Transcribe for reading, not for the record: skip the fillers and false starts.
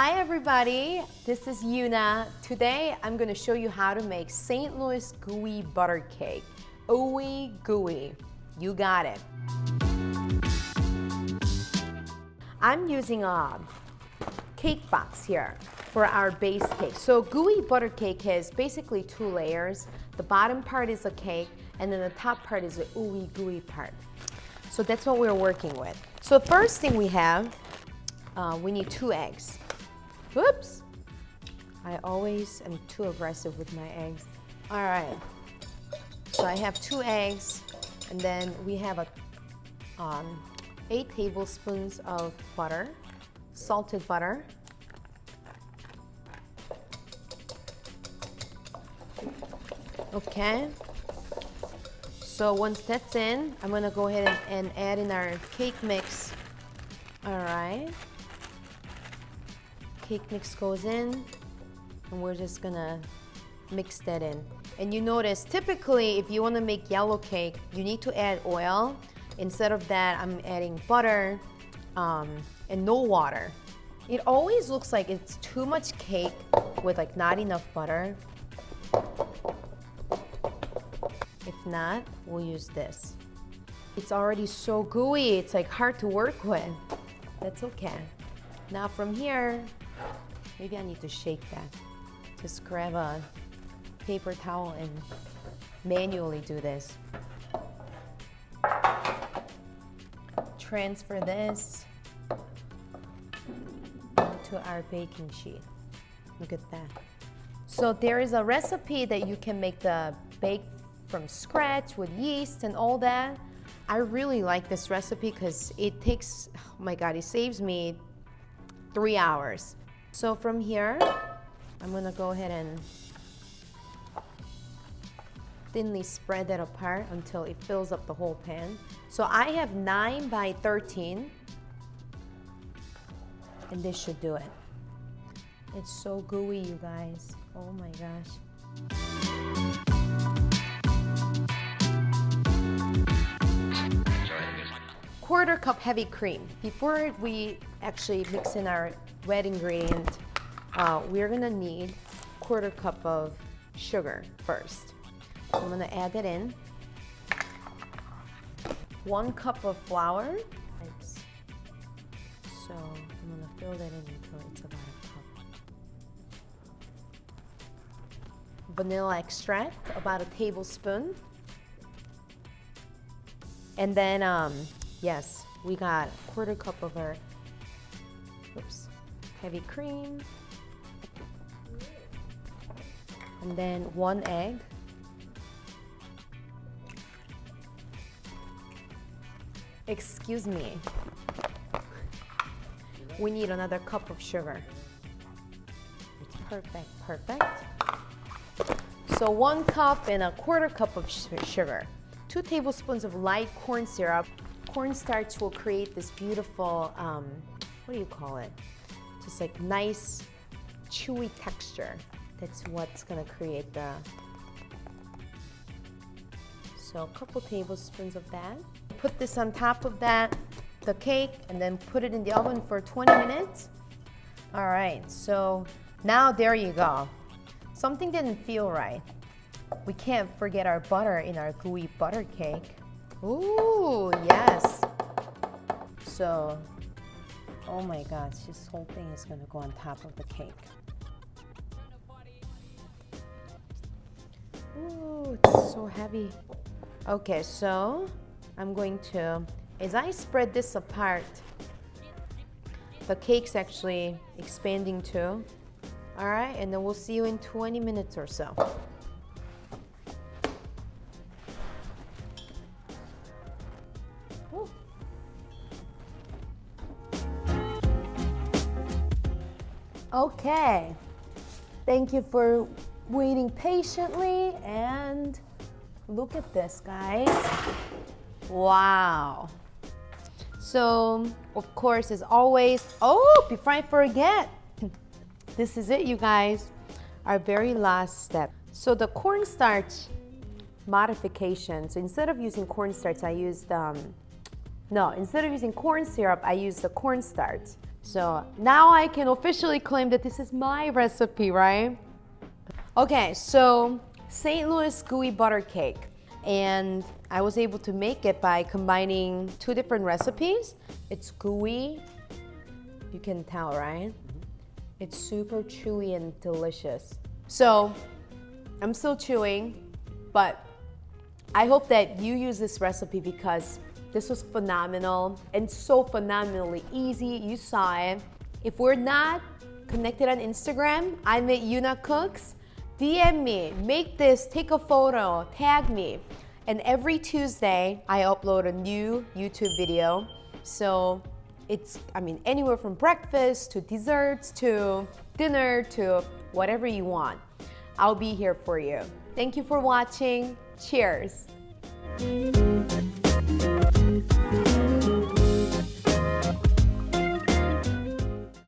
Hi everybody, this is Yuna. Today I'm going to show you how to make St. Louis gooey butter cake. Ooey gooey, you got it. I'm using a cake box here for our base cake. So gooey butter cake has basically two layers. The bottom part is a cake and then the top part is the ooey gooey part. So that's what we're working with. So first thing we have, we need 2 eggs. Whoops! I always am too aggressive with my eggs. All right, so I have 2 eggs, and then we have 8 tablespoons of butter, salted butter. Okay, so once that's in, I'm gonna go ahead and add in our cake mix. All right. Cake mix goes in, and we're just gonna mix that in. And you notice, typically, if you wanna make yellow cake, you need to add oil. Instead of that, I'm adding butter and no water. It always looks like it's too much cake with like not enough butter. If not, we'll use this. It's already so gooey, it's like hard to work with. That's okay. Now from here, maybe I need to shake that. Just grab a paper towel and manually do this. Transfer this onto our baking sheet. Look at that. So there is a recipe that you can make the bake from scratch with yeast and all that. I really like this recipe because it takes, oh my God, it saves me 3 hours. So from here, I'm gonna go ahead and thinly spread that apart until it fills up the whole pan. So I have 9 by 13, and this should do it. It's so gooey, you guys. Oh my gosh. Quarter cup heavy cream. Before we actually mix in our wet ingredient, we're gonna need quarter cup of sugar first. So I'm gonna add that in. 1 cup of flour. So I'm gonna fill that in until it's about a cup. Vanilla extract, about a tablespoon. And then, yes, we got a quarter cup of our, heavy cream. And then 1 egg. Excuse me. We need another cup of sugar. It's perfect, perfect. So 1 cup and a quarter cup of sugar. 2 tablespoons of light corn syrup. Cornstarch will create this beautiful, what do you call it? Just like nice, chewy texture. That's what's gonna create the, so a couple tablespoons of that. Put this on top of that, the cake, and then put it in the oven for 20 minutes. All right, so now there you go. Something didn't feel right. We can't forget our butter in our gooey butter cake. Ooh, yes. So, oh my gosh, this whole thing is gonna go on top of the cake. Ooh, it's so heavy. Okay, so I'm going to, as I spread this apart, the cake's actually expanding too. All right, and then we'll see you in 20 minutes or so. Ooh. Okay, thank you for waiting patiently, and look at this, guys. Wow. So, of course, as always, oh, before I forget, this is it, you guys, our very last step. So the cornstarch modification, so instead of using cornstarch, I used, instead of using corn syrup, I used the cornstarch. So now I can officially claim that this is my recipe, right? Okay, so St. Louis gooey butter cake. And I was able to make it by combining two different recipes. It's gooey, you can tell, right? It's super chewy and delicious. So I'm still chewing, but I hope that you use this recipe because this was phenomenal and so phenomenally easy. You saw it. If we're not connected on Instagram, I'm at Yuna Cooks. DM me, make this, take a photo, tag me. And every Tuesday, I upload a new YouTube video. So it's, anywhere from breakfast to desserts to dinner to whatever you want. I'll be here for you. Thank you for watching. Cheers.